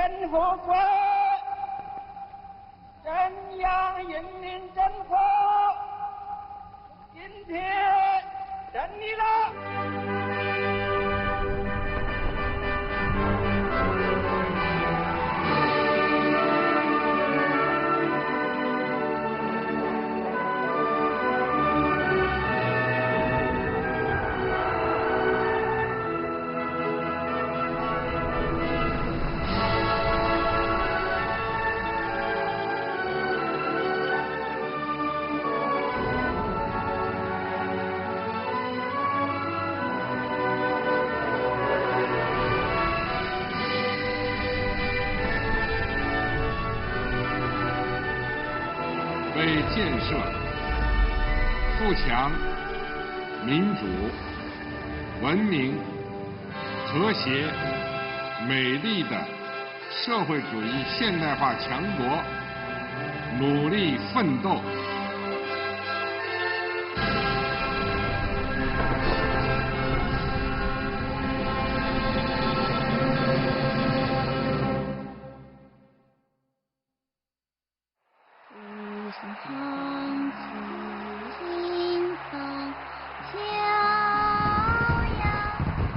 真和国，真阳人民真佛，今天真你了。为建设富强、民主、文明、和谐、美丽的社会主义现代化强国努力奋斗。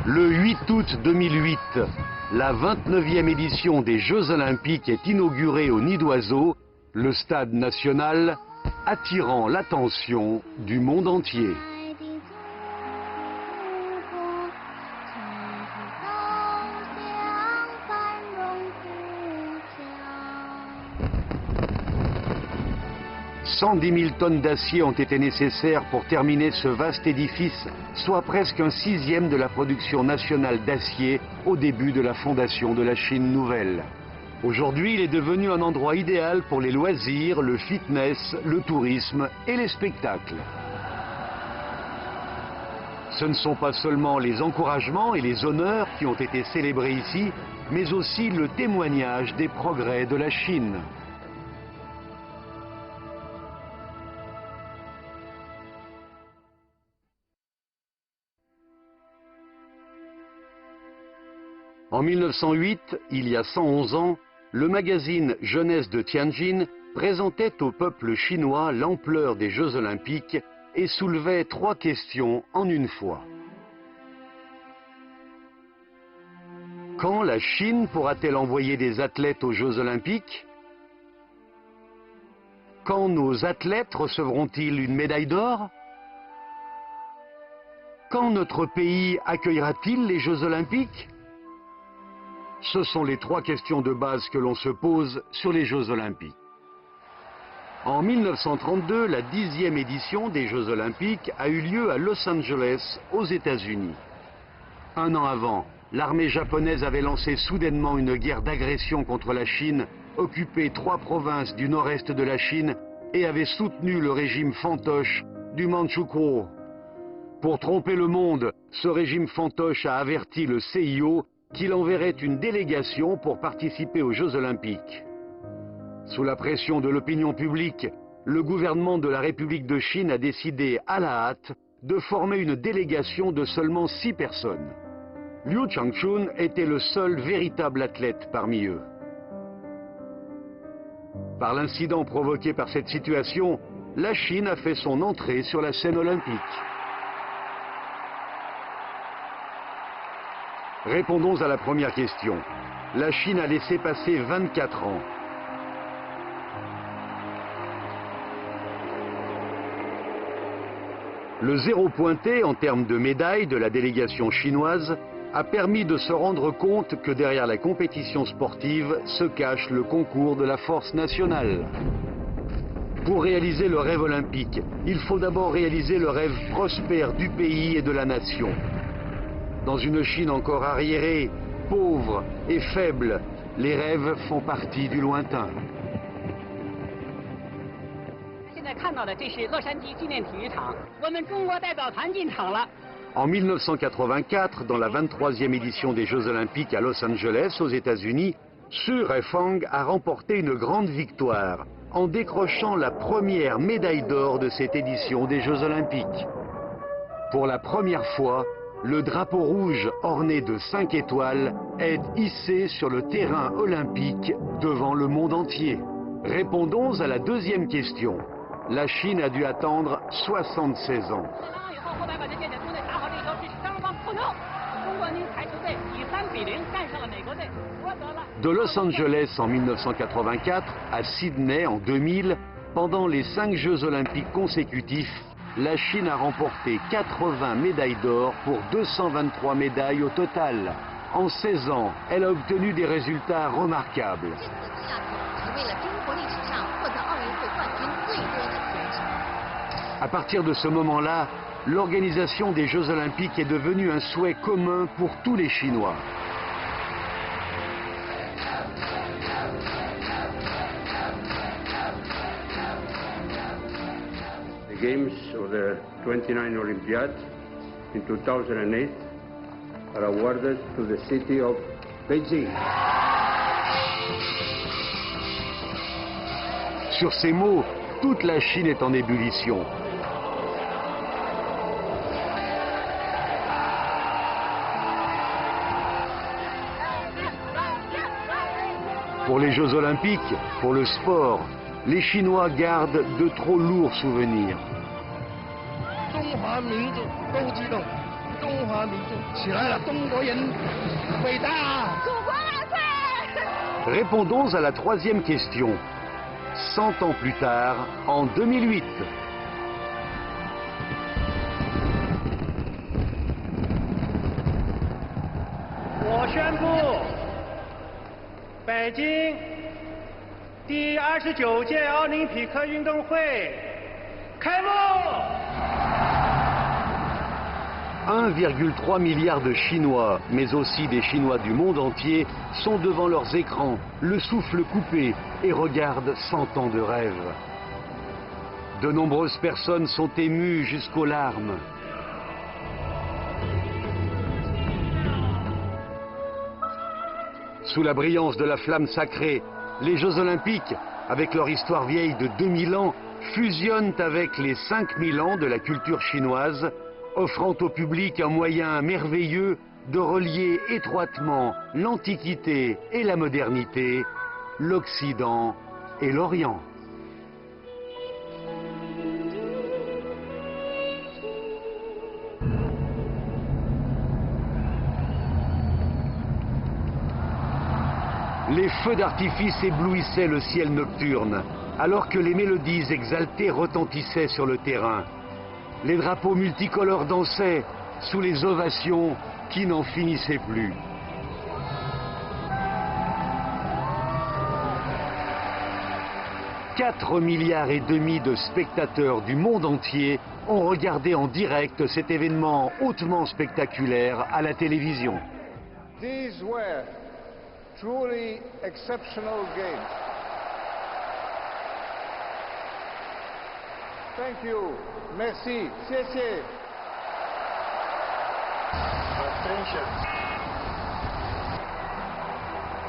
Le 8 août 2008, la 29e édition des Jeux Olympiques est inaugurée au Nid d'Oiseau, le stade national, attirant l'attention du monde entier. « 110 000 tonnes d'acier ont été nécessaires pour terminer ce vaste édifice, soit presque un sixième de la production nationale d'acier au début de la fondation de la Chine nouvelle. Aujourd'hui, il est devenu un endroit idéal pour les loisirs, le fitness, le tourisme et les spectacles. Ce ne sont pas seulement les encouragements et les honneurs qui ont été célébrés ici, mais aussi le témoignage des progrès de la Chine. En 1908, il y a 111 ans, le magazine Jeunesse de Tianjin présentait au peuple chinois l'ampleur des Jeux Olympiques et soulevait 3 questions en une fois. Quand la Chine pourra-t-elle envoyer des athlètes aux Jeux Olympiques? Quand nos athlètes recevront-ils une médaille d'or? Quand notre pays accueillera-t-il les Jeux Olympiques? Ce sont les 3 questions de base que l'on se pose sur les Jeux Olympiques. En 1932, la 10e édition des Jeux Olympiques a eu lieu à Los Angeles, aux États-Unis. Un an avant, l'armée japonaise avait lancé soudainement une guerre d'agression contre la Chine, occupé 3 provinces du nord-est de la Chine et avait soutenu le régime fantoche du Manchukuo. Pour tromper le monde, ce régime fantoche a averti le CIO qu'il enverrait une délégation pour participer aux Jeux Olympiques. Sous la pression de l'opinion publique, le gouvernement de la République de Chine a décidé à la hâte de former une délégation de seulement 6 personnes. Liu Changchun était le seul véritable athlète parmi eux. Par l'incident provoqué par cette situation, la Chine a fait son entrée sur la scène olympique. Répondons à la première question. La Chine a laissé passer 24 ans. Le zéro pointé en termes de médailles de la délégation chinoise a permis de se rendre compte que derrière la compétition sportive se cache le concours de la force nationale. Pour réaliser le rêve olympique, il faut d'abord réaliser le rêve prospère du pays et de la nation. Dans une Chine encore arriérée, pauvre et faible, les rêves font partie du lointain. En 1984, dans la 23e édition des Jeux Olympiques à Los Angeles, aux États-Unis, Su Haifeng a remporté une grande victoire en décrochant la première médaille d'or de cette édition des Jeux Olympiques. Pour la première fois, le drapeau rouge orné de 5 étoiles est hissé sur le terrain olympique devant le monde entier. Répondons à la deuxième question. La Chine a dû attendre 76 ans. De Los Angeles en 1984 à Sydney en 2000, pendant les 5 Jeux olympiques consécutifs, la Chine a remporté 80 médailles d'or pour 223 médailles au total. En 16 ans, elle a obtenu des résultats remarquables. À partir de ce moment-là, l'organisation des Jeux olympiques est devenue un souhait commun pour tous les Chinois. The Games of the 29 Olympiad in 2008 are awarded to the city of Beijing. Sur ces mots, toute la Chine est en ébullition. Pour les Jeux olympiques, pour le sport, les Chinois gardent de trop lourds souvenirs. Répondons à la troisième question. 100 ans plus tard, en 2008. Je宣布，北京第29届奥林匹克运动会开幕。1,3 milliard de Chinois, mais aussi des Chinois du monde entier, sont devant leurs écrans, le souffle coupé, et regardent 100 ans de rêve. De nombreuses personnes sont émues jusqu'aux larmes. Sous la brillance de la flamme sacrée, les Jeux olympiques, avec leur histoire vieille de 2000 ans, fusionnent avec les 5000 ans de la culture chinoise, offrant au public un moyen merveilleux de relier étroitement l'Antiquité et la modernité, l'Occident et l'Orient. Les feux d'artifice éblouissaient le ciel nocturne, alors que les mélodies exaltées retentissaient sur le terrain. Les drapeaux multicolores dansaient sous les ovations qui n'en finissaient plus. « 4,5 milliards de spectateurs du monde entier ont regardé en direct cet événement hautement spectaculaire à la télévision. These were truly exceptional games. Thank you. Merci. 谢谢.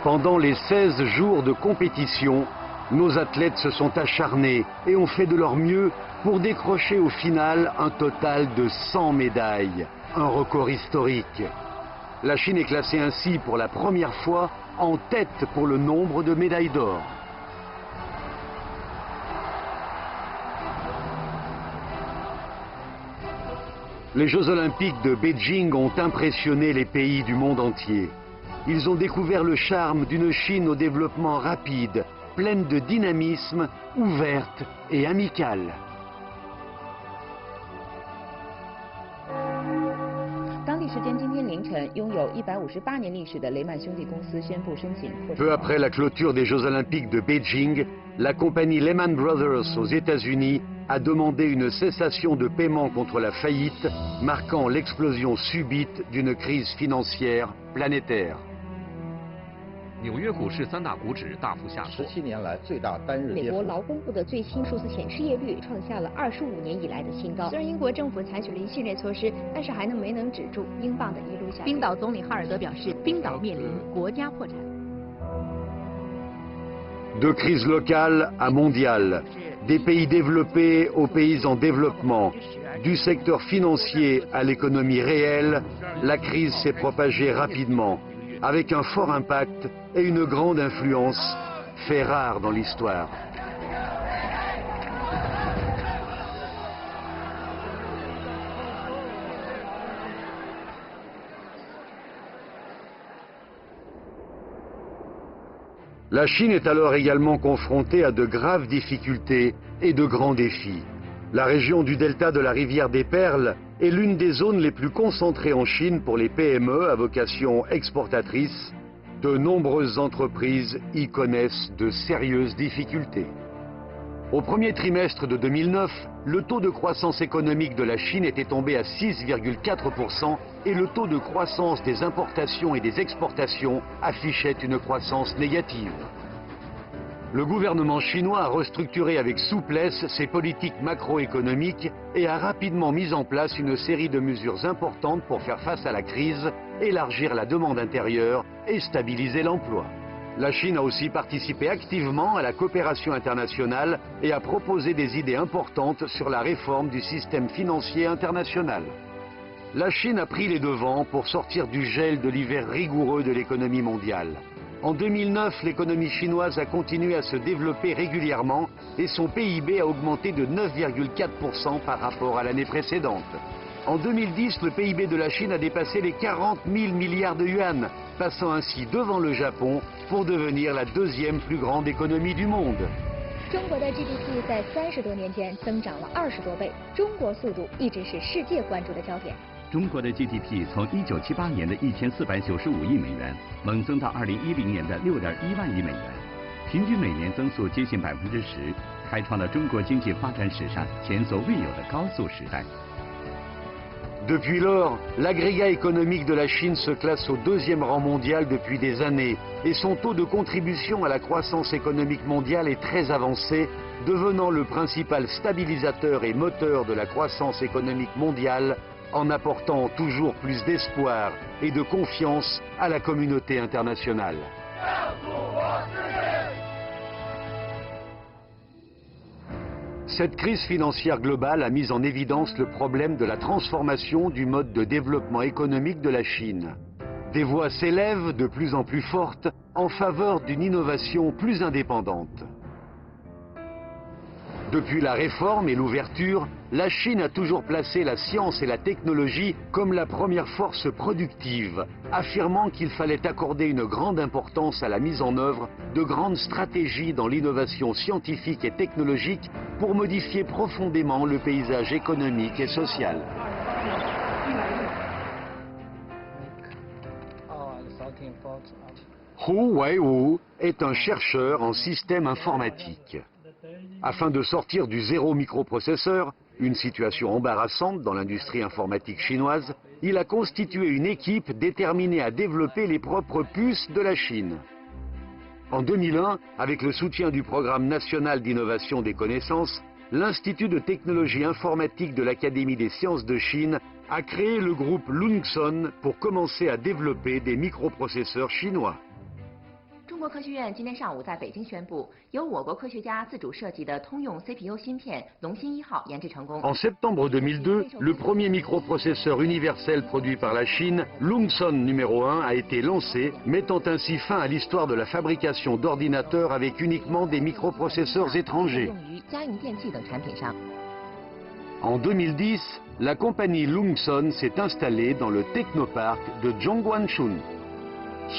Pendant les 16 jours de compétition, nos athlètes se sont acharnés et ont fait de leur mieux pour décrocher au final un total de 100 médailles, un record historique. La Chine est classée ainsi pour la première fois en tête pour le nombre de médailles d'or. Les Jeux olympiques de Beijing ont impressionné les pays du monde entier. Ils ont découvert le charme d'une Chine au développement rapide, pleine de dynamisme, ouverte et amicale. Peu après la clôture des Jeux olympiques de Beijing, la compagnie Lehman Brothers aux États-Unis a demandé une cessation de paiement contre la faillite, marquant l'explosion subite d'une crise financière planétaire. 纽约股市3大股指大幅下挫。17年来最大单日跌幅。美国劳工部的最新数字显示，失业率创下了25年以来的新高。虽然英国政府采取了一系列措施，但是还没能止住英镑的一路下跌。冰岛总理哈尔德表示，冰岛面临国家破产。De crise locale à mondiale, des pays développés aux pays en développement, du secteur financier à l'économie réelle, la crise s'est propagée rapidement, avec un fort impact et une grande influence, fait rare dans l'histoire. La Chine est alors également confrontée à de graves difficultés et de grands défis. La région du delta de la rivière des Perles est l'une des zones les plus concentrées en Chine pour les PME à vocation exportatrice. De nombreuses entreprises y connaissent de sérieuses difficultés. Au premier trimestre de 2009, le taux de croissance économique de la Chine était tombé à 6,4% et le taux de croissance des importations et des exportations affichait une croissance négative. Le gouvernement chinois a restructuré avec souplesse ses politiques macroéconomiques et a rapidement mis en place une série de mesures importantes pour faire face à la crise, élargir la demande intérieure et stabiliser l'emploi. La Chine a aussi participé activement à la coopération internationale et a proposé des idées importantes sur la réforme du système financier international. La Chine a pris les devants pour sortir du gel de l'hiver rigoureux de l'économie mondiale. En 2009, l'économie chinoise a continué à se développer régulièrement et son PIB a augmenté de 9,4% par rapport à l'année précédente. En 2010, le PIB de la Chine a dépassé les 40 000 milliards de yuan, passant ainsi devant le Japon pour devenir la deuxième plus grande économie du monde. 中国的 GDP 在30多年间增长了20多倍，中国速度一直是世界关注的焦点。中国的 GDP 从1978年的1495亿美元猛增到2010年的6.1万亿美元，平均每年增速接近10%，开创了中国经济发展史上前所未有的高速时代。 Depuis lors, l'agrégat économique de la Chine se classe au deuxième rang mondial depuis des années et son taux de contribution à la croissance économique mondiale est très avancé, devenant le principal stabilisateur et moteur de la croissance économique mondiale en apportant toujours plus d'espoir et de confiance à la communauté internationale. Cette crise financière globale a mis en évidence le problème de la transformation du mode de développement économique de la Chine. Des voix s'élèvent de plus en plus fortes en faveur d'une innovation plus indépendante. Depuis la réforme et l'ouverture, la Chine a toujours placé la science et la technologie comme la première force productive, affirmant qu'il fallait accorder une grande importance à la mise en œuvre de grandes stratégies dans l'innovation scientifique et technologique pour modifier profondément le paysage économique et social. Hu Weiwu est un chercheur en système informatique. Afin de sortir du zéro microprocesseur, une situation embarrassante dans l'industrie informatique chinoise, il a constitué une équipe déterminée à développer les propres puces de la Chine. En 2001, avec le soutien du Programme national d'innovation des connaissances, l'Institut de technologie informatique de l'Académie des sciences de Chine a créé le groupe Lungson pour commencer à développer des microprocesseurs chinois. 中国科学院今天上午在北京宣布，由我国科学家自主设计的通用 CPU 芯片龙芯1号研制成功。 En septembre 2002, le premier microprocesseur universel produit par la Chine, Lungson numéro 1, a été lancé, mettant ainsi fin à l'histoire de la fabrication d'ordinateurs avec uniquement des microprocesseurs étrangers. 用于家用电器等产品上。 En 2010, la compagnie Lungson s'est installée dans le technoparc de Zhongguancun.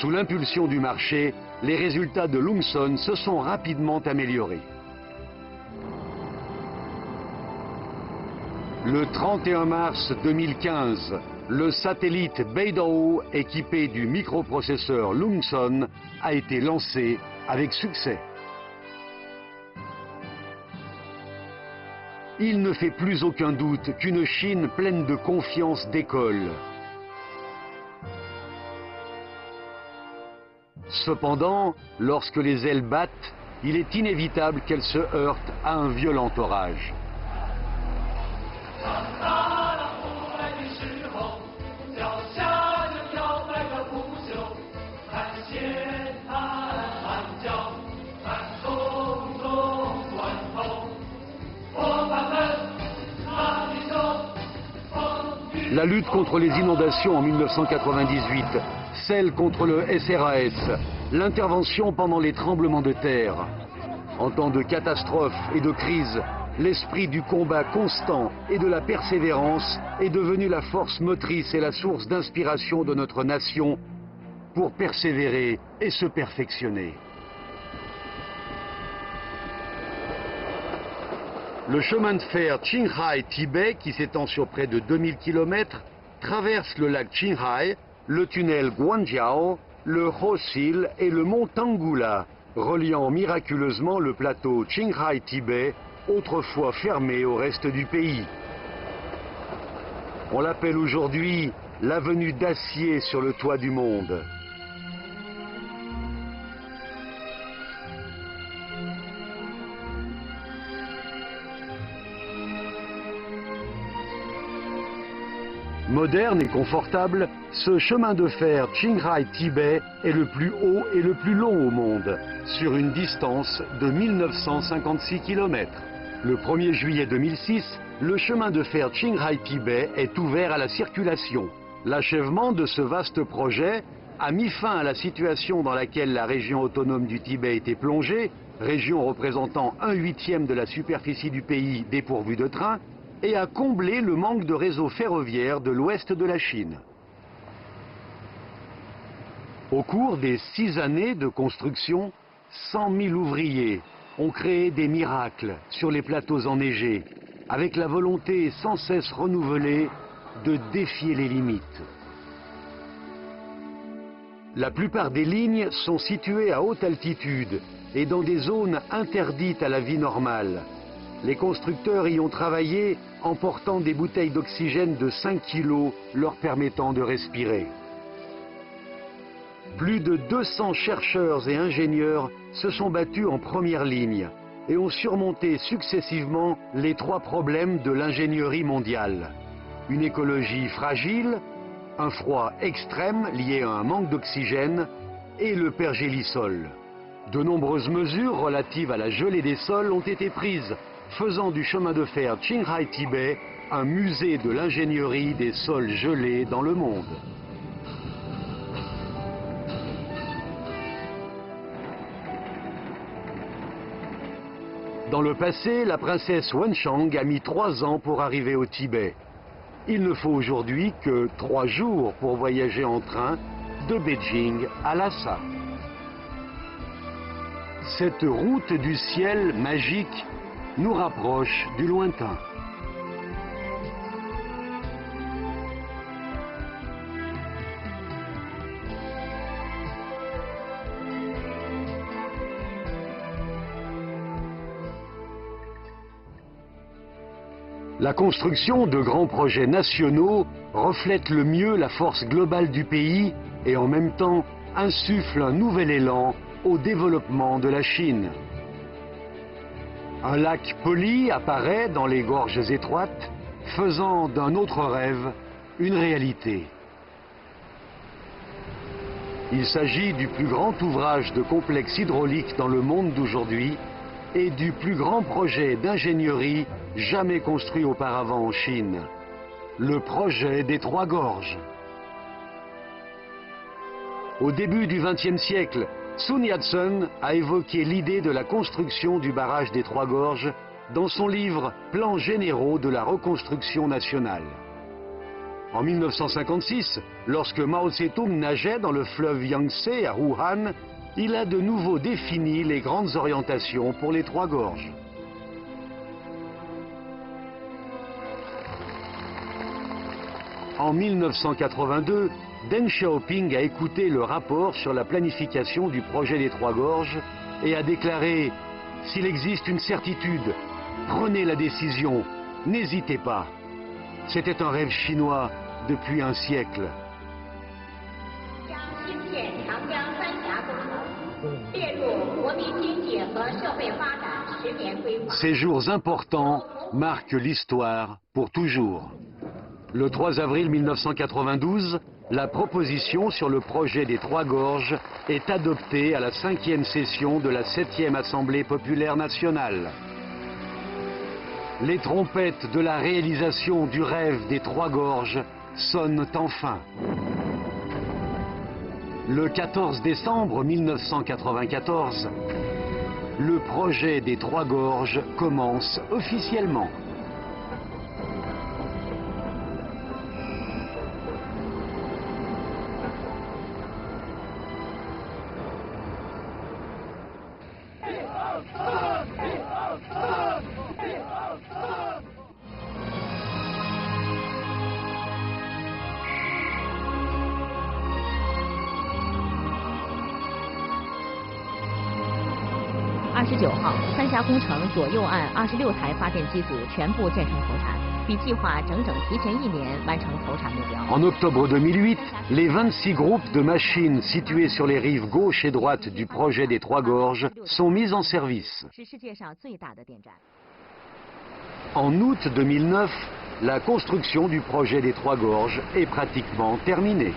Sous l'impulsion du marché, les résultats de Lungson se sont rapidement améliorés. Le 31 mars 2015, le satellite Beidou, équipé du microprocesseur Lungson, a été lancé avec succès. Il ne fait plus aucun doute qu'une Chine pleine de confiance décolle. Cependant, lorsque les ailes battent, il est inévitable qu'elles se heurtent à un violent orage. La lutte contre les inondations en 1998, celle contre le SRAS, l'intervention pendant les tremblements de terre. En temps de catastrophe et de crise, l'esprit du combat constant et de la persévérance est devenu la force motrice et la source d'inspiration de notre nation pour persévérer et se perfectionner. Le chemin de fer Qinghai-Tibet, qui s'étend sur près de 2000 km, traverse le lac Qinghai, le tunnel Guanjiao, le Hosil et le mont Tanggula, reliant miraculeusement le plateau Qinghai-Tibet, autrefois fermé au reste du pays. On l'appelle aujourd'hui l'avenue d'acier sur le toit du monde. Moderne et confortable, ce chemin de fer Qinghai-Tibet est le plus haut et le plus long au monde, sur une distance de 1956 km. Le 1er juillet 2006, le chemin de fer Qinghai-Tibet est ouvert à la circulation. L'achèvement de ce vaste projet a mis fin à la situation dans laquelle la région autonome du Tibet était plongée, région représentant 1/8 de la superficie du pays dépourvue de trains, et a comblé le manque de réseau ferroviaire de l'ouest de la Chine. Au cours des 6 années de construction, 100 000 ouvriers ont créé des miracles sur les plateaux enneigés, avec la volonté sans cesse renouvelée de défier les limites. La plupart des lignes sont situées à haute altitude et dans des zones interdites à la vie normale. Les constructeurs y ont travaillé en portant des bouteilles d'oxygène de 5 kg leur permettant de respirer. Plus de 200 chercheurs et ingénieurs se sont battus en première ligne et ont surmonté successivement les 3 problèmes de l'ingénierie mondiale. Une écologie fragile, un froid extrême lié à un manque d'oxygène et le pergélisol. De nombreuses mesures relatives à la gelée des sols ont été prises, faisant du chemin de fer Qinghai-Tibet un musée de l'ingénierie des sols gelés dans le monde. Dans le passé, la princesse Wenchang a mis 3 ans pour arriver au Tibet. Il ne faut aujourd'hui que 3 jours pour voyager en train de Beijing à Lhasa. Cette route du ciel magique nous rapproche du lointain. La construction de grands projets nationaux reflète le mieux la force globale du pays et en même temps insuffle un nouvel élan au développement de la Chine. Un lac poli apparaît dans les gorges étroites, faisant d'un autre rêve une réalité. Il s'agit du plus grand ouvrage de complexe hydraulique dans le monde d'aujourd'hui et du plus grand projet d'ingénierie jamais construit auparavant en Chine, le projet des 3 gorges. Au début du XXe siècle, Sun Yat-sen a évoqué l'idée de la construction du barrage des 3 gorges dans son livre « Plans généraux de la reconstruction nationale ». En 1956, lorsque Mao Tse-tung nageait dans le fleuve Yangtze à Wuhan, il a de nouveau défini les grandes orientations pour les 3 gorges. En 1982, Deng Xiaoping a écouté le rapport sur la planification du projet des 3 gorges et a déclaré « S'il existe une certitude, prenez la décision, n'hésitez pas ». C'était un rêve chinois depuis un siècle. Ces jours importants marquent l'histoire pour toujours. Le 3 avril 1992, la proposition sur le projet des 3 gorges est adoptée à la 5e session de la 7e Assemblée populaire nationale. Les trompettes de la réalisation du rêve des 3 gorges sonnent enfin. Le 14 décembre 1994, le projet des Trois Gorges commence officiellement.29号，三峡工程左右岸26台发电机组全部建成投产，比计划整整提前1年完成投产目标。En octobre 2008, les 26 groupes de machines situés sur les rives gauche et droite du projet des Trois Gorges sont mis en service. 是世界上最大的电站。En août 2009, la construction du projet des Trois Gorges est pratiquement terminée.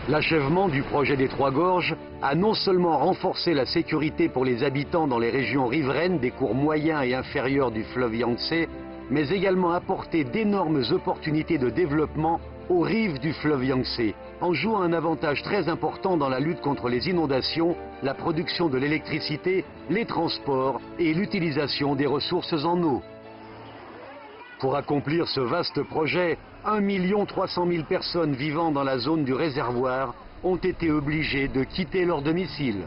L'achèvement du projet des Trois Gorges a non seulement renforcé la sécurité pour les habitants dans les régions riveraines des cours moyens et inférieurs du fleuve Yangtze, mais également apporté d'énormes opportunités de développement aux rives du fleuve Yangtze, en jouant un avantage très important dans la lutte contre les inondations, la production de l'électricité, les transports et l'utilisation des ressources en eau. Pour accomplir ce vaste projet, 1 300 000 personnes vivant dans la zone du réservoir ont été obligées de quitter leur domicile.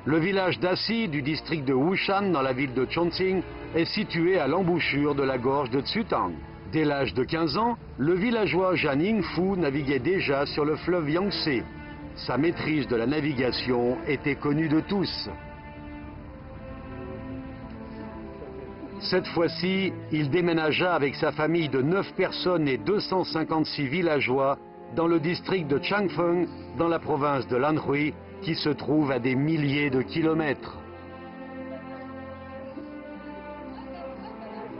Le village d'Assi du district de Wushan dans la ville de Chongqing est situé à l'embouchure de la gorge de Tsutang. Dès l'âge de 15 ans, le villageois Zhan Yingfu naviguait déjà sur le fleuve Yangtze. Sa maîtrise de la navigation était connue de tous. Cette fois-ci, il déménagea avec sa famille de 9 personnes et 256 villageois dans le district de Changfeng, dans la province de Lanhui, qui se trouve à des milliers de kilomètres.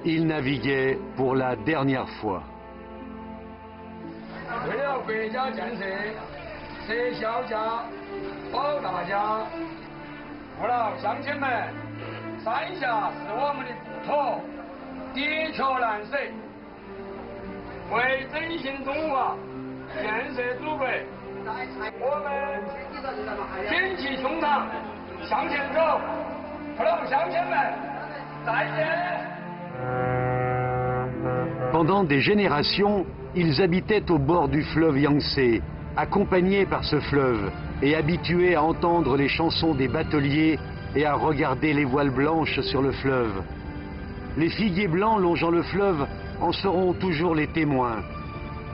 Il naviguait pour la dernière fois. Pendant des générations, ils habitaient au bord du fleuve Yangtze, accompagnés par ce fleuve et habitués à entendre les chansons des bateliers et à regarder les voiles blanches sur le fleuve. Les figuiers blancs longeant le fleuve en seront toujours les témoins.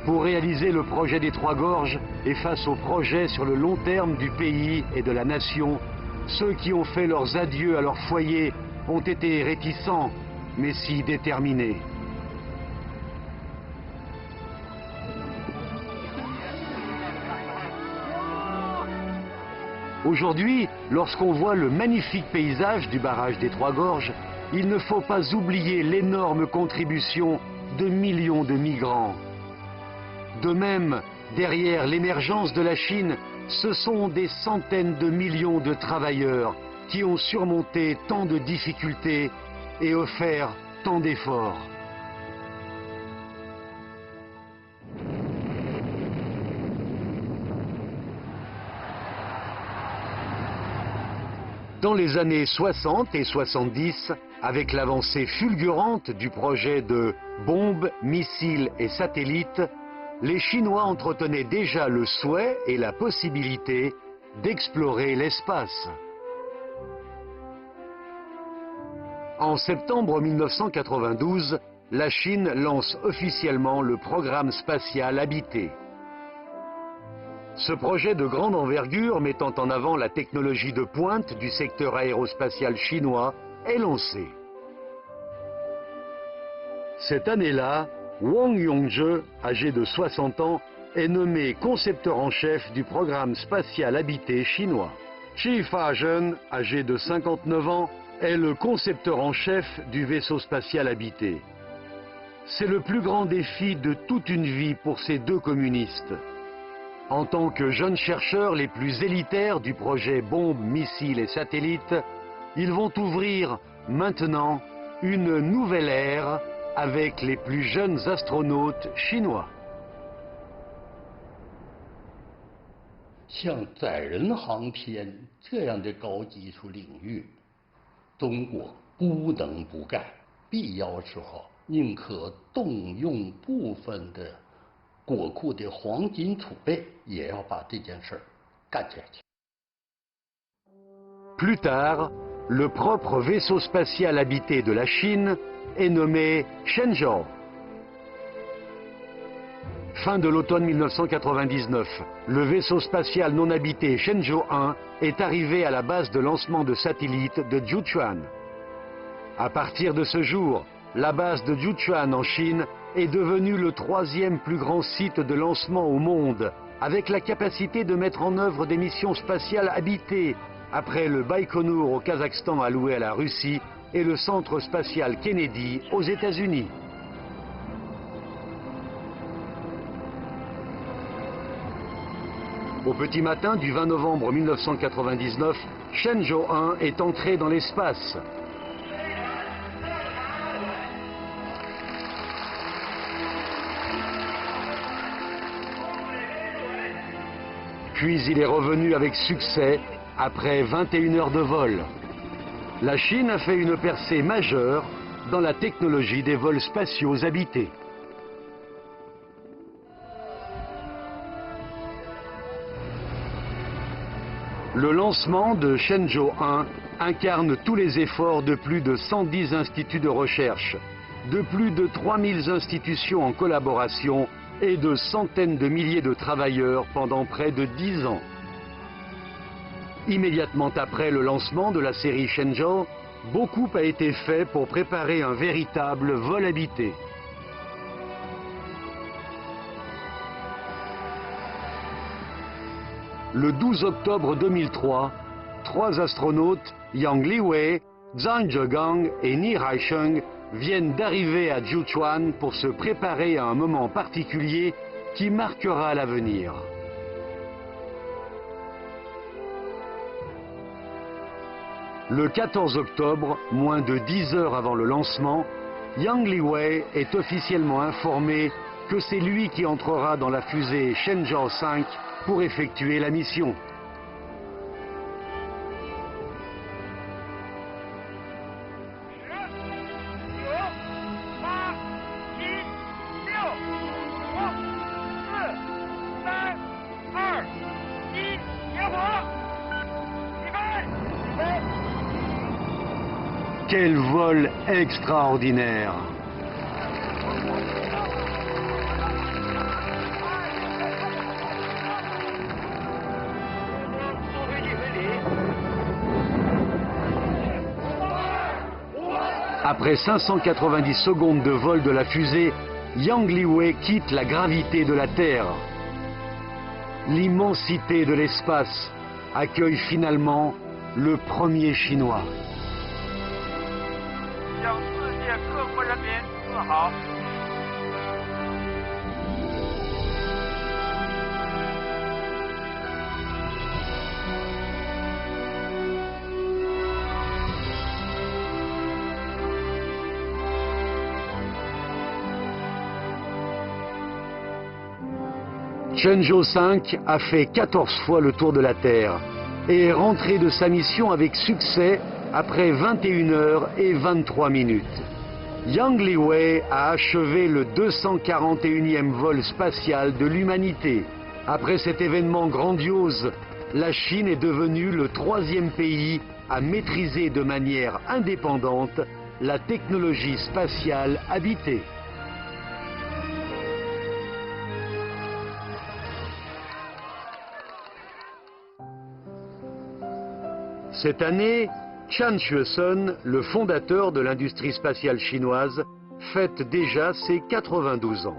Pour réaliser le projet des Trois Gorges et face au projet sur le long terme du pays et de la nation, ceux qui ont fait leurs adieux à leur foyer ont été réticents, mais si déterminés. Aujourd'hui, lorsqu'on voit le magnifique paysage du barrage des Trois Gorges, il ne faut pas oublier l'énorme contribution de millions de migrants. De même, derrière l'émergence de la Chine, ce sont des centaines de millions de travailleurs qui ont surmonté tant de difficultés et offert tant d'efforts. Dans les années 60 et 70, avec l'avancée fulgurante du projet de bombes, missiles et satellites, les Chinois entretenaient déjà le souhait et la possibilité d'explorer l'espace. En septembre 1992, la Chine lance officiellement le programme spatial habité. Ce projet de grande envergure mettant en avant la technologie de pointe du secteur aérospatial chinois est lancé. Cette année-là, Wang Yongzhe, âgé de 60 ans, est nommé concepteur en chef du programme spatial habité chinois. Shi Fazhen, âgé de 59 ans, est le concepteur en chef du vaisseau spatial habité. C'est le plus grand défi de toute une vie pour ces deux communistes. En tant que jeunes chercheurs les plus élitaires du projet bombes, missiles et satellites, ils vont ouvrir maintenant une nouvelle ère avec les plus jeunes astronautes chinois. 像载人航天这样的高技术领域，中国不能不干，必要时候宁可动用部分的国库的黄金储备，也要把这件事儿干下去。Plus tard, le propre vaisseau spatial habité de la Chine est nommé Shenzhou. Fin de l'automne 1999, le vaisseau spatial non habité Shenzhou 1 est arrivé à la base de lancement de satellites de Jiuquan. À partir de ce jour, la base de Jiuquan en Chine est devenue le 3e plus grand site de lancement au monde, avec la capacité de mettre en œuvre des missions spatiales habitées, après le Baïkonour au Kazakhstan alloué à la Russie et le centre spatial Kennedy aux États-Unis. Au petit matin du 20 novembre 1999, Shenzhou 1 est entré dans l'espace. Puis il est revenu avec succès après 21 heures de vol. La Chine a fait une percée majeure dans la technologie des vols spatiaux habités. Le lancement de Shenzhou 1 incarne tous les efforts de plus de 110 instituts de recherche, de plus de 3000 institutions en collaboration et de centaines de milliers de travailleurs pendant près de 10 ans. Immédiatement après le lancement de la série Shenzhou, beaucoup a été fait pour préparer un véritable vol habité. Le 12 octobre 2003, 3 astronautes, Yang Liwei, Zhang Zhegang et Ni Haisheng, viennent d'arriver à Jiuquan pour se préparer à un moment particulier qui marquera l'avenir. Le 14 octobre, moins de 10 heures avant le lancement, Yang Liwei est officiellement informé que c'est lui qui entrera dans la fusée Shenzhou 5 pour effectuer la mission. Quel vol extraordinaire! Après 590 secondes de vol de la fusée, Yang Liwei quitte la gravité de la Terre. L'immensité de l'espace accueille finalement le premier Chinois. Shenzhou 5 a fait 14 fois le tour de la Terre et est rentré de sa mission avec succès après 21 heures et 23 minutes. Yang Liwei a achevé le 241e vol spatial de l'humanité. Après cet événement grandiose, la Chine est devenue le 3e pays à maîtriser de manière indépendante la technologie spatiale habitée. Cette année, Chan Xuesen, le fondateur de l'industrie spatiale chinoise, fête déjà ses 92 ans.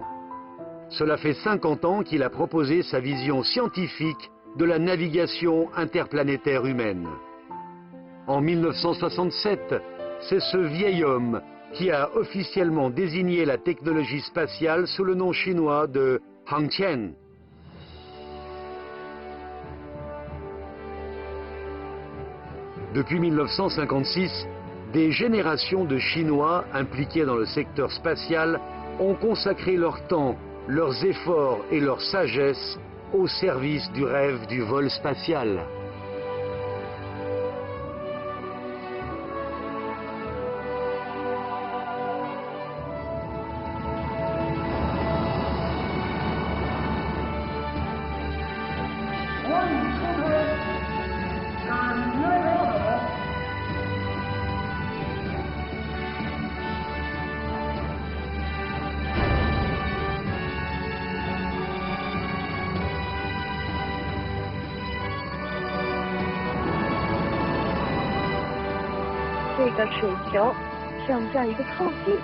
Cela fait 50 ans qu'il a proposé sa vision scientifique de la navigation interplanétaire humaine. En 1967, c'est ce vieil homme qui a officiellement désigné la technologie spatiale sous le nom chinois de Hangqian. Depuis 1956, des générations de Chinois impliqués dans le secteur spatial ont consacré leur temps, leurs efforts et leur sagesse au service du rêve du vol spatial.这个水球像不像一个透镜？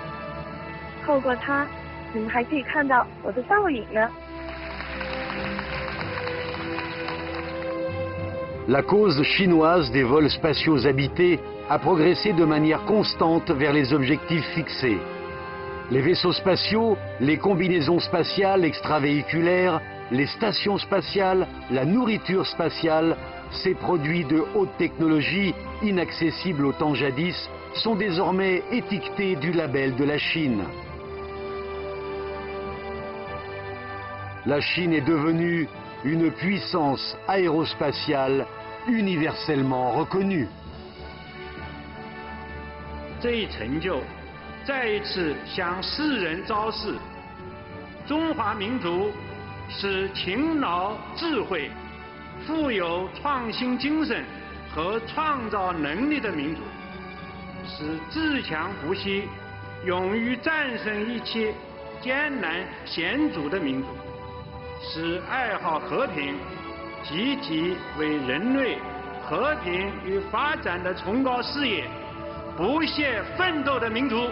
透过它，你们还可以看到我的倒影呢。La cause chinoise des vols spatiaux habités a progressé de manière constante vers les objectifs fixés. Les vaisseaux spatiaux, les combinaisons spatiales extravéhiculaires, les stations spatiales, la nourriture spatiale, ces produits de haute technologie, inaccessibles au temps jadis, sont désormais étiquetés du label de la Chine. La Chine est devenue une puissance aérospatiale universellement reconnue. 这一成就再一次向世人昭示，中华民族是勤劳智慧、富有创新精神和创造能力的民族，是自强不息、勇于战胜一切艰难险阻的民族，是爱好和平、积极为人类和平与发展的崇高事业不懈奋斗的民族。